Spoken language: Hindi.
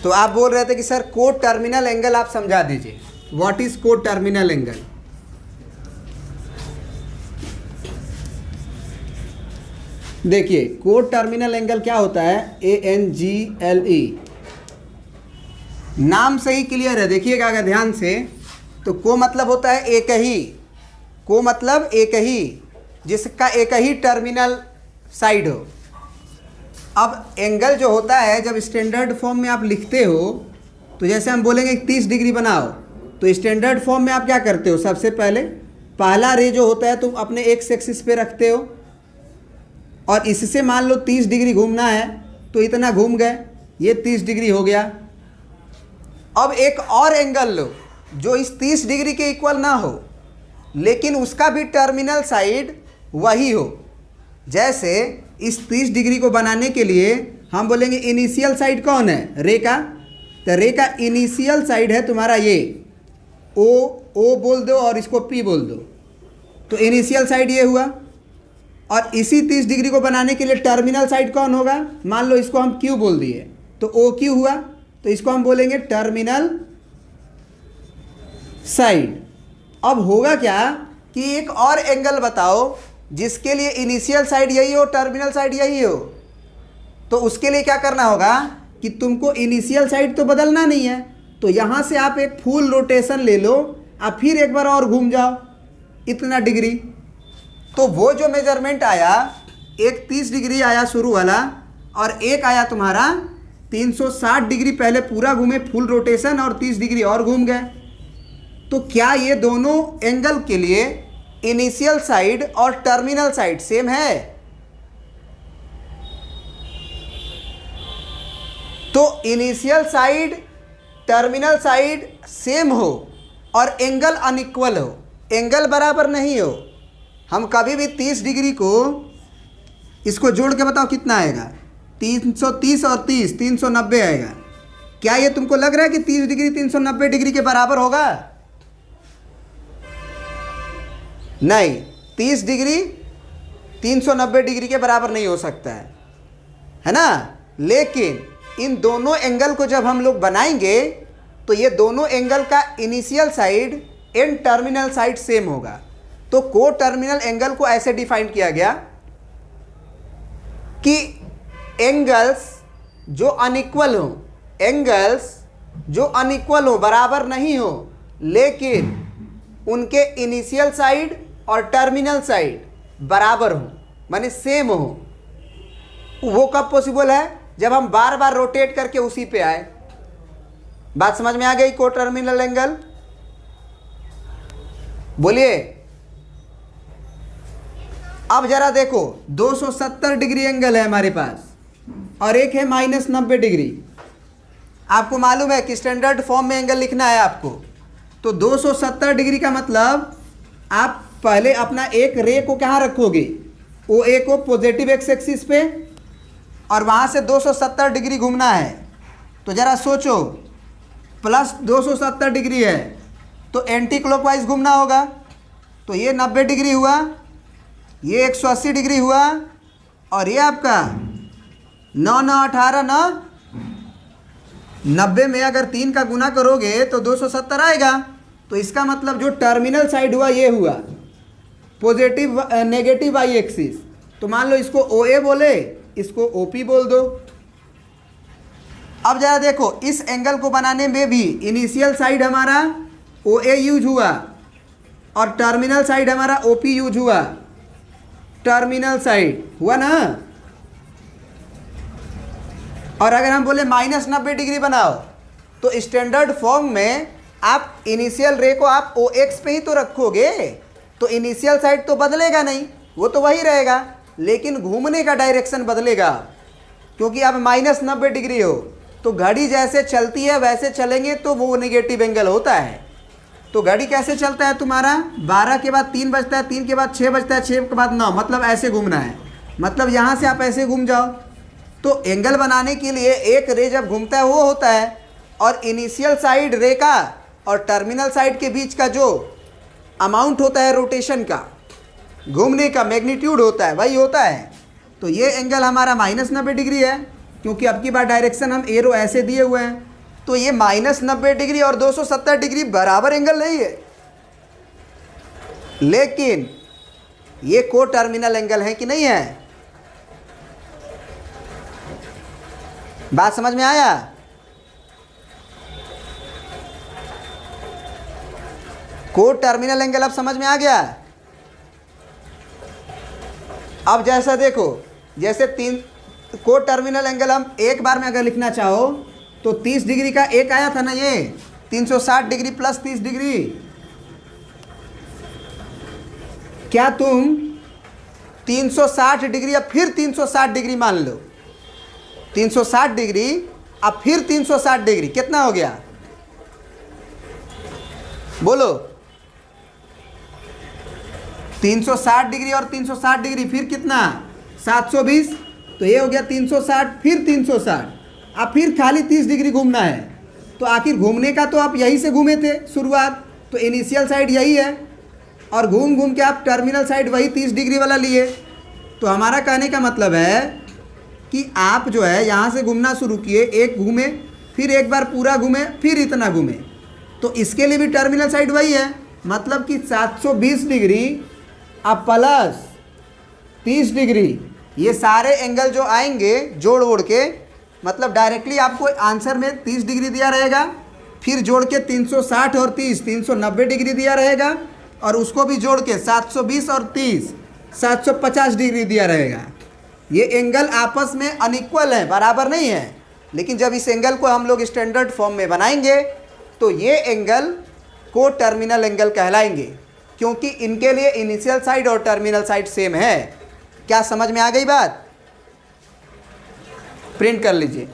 तो आप बोल रहे थे कि सर को टर्मिनल एंगल आप समझा दीजिए, व्हाट इज को टर्मिनल एंगल। देखिए को टर्मिनल एंगल क्या होता है, ANGLE, नाम से ही क्लियर है। देखिएगा अगर ध्यान से, तो को मतलब होता है एक ही, को मतलब एक ही, जिसका एक ही टर्मिनल साइड हो। अब एंगल जो होता है जब स्टैंडर्ड फॉर्म में आप लिखते हो, तो जैसे हम बोलेंगे 30 डिग्री बनाओ, तो स्टैंडर्ड फॉर्म में आप क्या करते हो, सबसे पहले पहला रे जो होता है तुम अपने एक्स एक्सिस पे रखते हो, और इससे मान लो 30 डिग्री घूमना है तो इतना घूम गए, ये 30 डिग्री हो गया। अब एक और एंगल लो जो इस 30 डिग्री के इक्वल ना हो, लेकिन उसका भी टर्मिनल साइड वही हो। जैसे इस 30 डिग्री को बनाने के लिए हम बोलेंगे इनिशियल साइड कौन है, रे का, तो रे का इनिशियल साइड है तुम्हारा ये ओ बोल दो और इसको पी बोल दो, तो इनिशियल साइड ये हुआ। और इसी 30 डिग्री को बनाने के लिए टर्मिनल साइड कौन होगा, मान लो इसको हम क्यू बोल दिए, तो ओ क्यू हुआ, तो इसको हम बोलेंगे टर्मिनल साइड। अब होगा क्या कि एक और एंगल बताओ जिसके लिए इनिशियल साइड यही हो, टर्मिनल साइड यही हो। तो उसके लिए क्या करना होगा कि तुमको इनिशियल साइड तो बदलना नहीं है, तो यहाँ से आप एक फुल रोटेशन ले लो, आप फिर एक बार और घूम जाओ इतना डिग्री। तो वो जो मेजरमेंट आया, एक 30 डिग्री आया शुरू वाला, और एक आया तुम्हारा 360 डिग्री, पहले पूरा घूमे फुल रोटेशन और 30 डिग्री और घूम गए। तो क्या ये दोनों एंगल के लिए इनिशियल साइड और टर्मिनल साइड सेम है? तो initial side terminal side same हो और एंगल अनइक्वल हो, एंगल बराबर नहीं हो, हम कभी भी 30 डिग्री को इसको जोड़ के बताओ कितना आएगा, 330 और 30 390 आएगा। क्या ये तुमको लग रहा है कि 30 डिग्री 390 डिग्री के बराबर होगा? नहीं, 30 डिग्री 390 डिग्री के बराबर नहीं हो सकता है ना। लेकिन इन दोनों एंगल को जब हम लोग बनाएंगे तो ये दोनों एंगल का initial side and terminal side same होगा। तो को टर्मिनल एंगल को ऐसे डिफाइन किया गया कि एंगल्स जो अनइक्वल हो, एंगल्स जो अनइक्वल हो, बराबर नहीं हो, लेकिन उनके इनिशियल साइड और टर्मिनल साइड बराबर हो, माने सेम हो। वो कब पॉसिबल है? जब हम बार बार रोटेट करके उसी पे आए। बात समझ में आ गई? को टर्मिनल एंगल बोलिए। अब जरा देखो, 270 डिग्री एंगल है हमारे पास और एक है -90 डिग्री। आपको मालूम है कि स्टैंडर्ड फॉर्म में एंगल लिखना है आपको, तो 270 डिग्री का मतलब आप पहले अपना एक रे को कहाँ रखोगे, ओ ए को पॉजिटिव एक्स एक्सिस पे, और वहाँ से 270 डिग्री घूमना है। तो ज़रा सोचो, प्लस 270 डिग्री है तो एंटी क्लॉकवाइज घूमना होगा, तो ये 90 डिग्री हुआ, ये 180 डिग्री हुआ, और ये आपका 9 9 18 9 90 में अगर 3 का गुना करोगे तो 270 आएगा। तो इसका मतलब जो टर्मिनल साइड हुआ ये हुआ पॉजिटिव नेगेटिव वाई एक्सिस। तो मान लो इसको ओ ए बोले, इसको ओ पी बोल दो। अब जरा देखो, इस एंगल को बनाने में भी इनिशियल साइड हमारा ओ ए यूज हुआ और टर्मिनल साइड हमारा ओ पी यूज हुआ। टर्मिनल साइड हुआ ना। और अगर हम बोले -90 डिग्री बनाओ, तो स्टैंडर्ड फॉर्म में आप इनिशियल रे को आप ओ एक्स पे ही तो रखोगे, तो इनिशियल साइड तो बदलेगा नहीं, वो तो वही रहेगा, लेकिन घूमने का डायरेक्शन बदलेगा। क्योंकि अब -90 डिग्री हो तो घड़ी जैसे चलती है वैसे चलेंगे तो वो नेगेटिव एंगल होता है। तो घड़ी कैसे चलता है तुम्हारा, 12 के बाद 3 बजता है, 3 के बाद 6 बजता है, 6 के बाद 9, मतलब ऐसे घूमना है। मतलब यहाँ से आप ऐसे घूम जाओ। तो एंगल बनाने के लिए एक रे जब घूमता है वो होता है, और इनिशियल साइड रे का और टर्मिनल साइड के बीच का जो अमाउंट होता है रोटेशन का, घूमने का मैग्नीट्यूड होता है, वही होता है। तो ये एंगल हमारा -90 डिग्री है, क्योंकि अब की बार डायरेक्शन हम एरो ऐसे दिए हुए हैं, तो ये -90 डिग्री और 270 डिग्री बराबर एंगल नहीं है, लेकिन ये को टर्मिनल एंगल है कि नहीं है? बात समझ में आया? को टर्मिनल एंगल अब समझ में आ गया? अब जैसा देखो, जैसे को टर्मिनल एंगल हम एक बार में अगर लिखना चाहो तो 30 डिग्री का एक आया था ना, ये 360 डिग्री प्लस 30 डिग्री। क्या तुम 360 डिग्री या फिर 360 डिग्री मान लो, 360 डिग्री अब फिर 360 डिग्री, कितना हो गया बोलो? 360 डिग्री और 360 डिग्री फिर कितना? 720। तो ये हो गया 360 फिर 360, अब फिर खाली 30 डिग्री घूमना है। तो आखिर घूमने का तो आप यहीं से घूमे थे शुरुआत, तो इनिशियल साइड यही है, और घूम घूम के आप टर्मिनल साइड वही 30 डिग्री वाला लिए। तो हमारा कहने का मतलब है कि आप जो है यहाँ से घूमना शुरू किए, एक घूमे, फिर एक बार पूरा घूमे, फिर इतना घूमे, तो इसके लिए भी टर्मिनल साइड वही है। मतलब कि 720 डिग्री अब प्लस 30 डिग्री, ये सारे एंगल जो आएंगे जोड़ ओड़ के, मतलब डायरेक्टली आपको आंसर में 30 डिग्री दिया रहेगा, फिर जोड़ के 360 और 30 390 डिग्री दिया रहेगा, और उसको भी जोड़ के 720 और 30 750 डिग्री दिया रहेगा। ये एंगल आपस में अनइक्वल है, बराबर नहीं है, लेकिन जब इस एंगल को हम लोग स्टैंडर्ड फॉर्म में बनाएंगे तो ये एंगल को टर्मिनल एंगल कहलाएंगे, क्योंकि इनके लिए इनिशियल साइड और टर्मिनल साइड सेम है। क्या समझ में आ गई बात? प्रिंट कर लीजिए।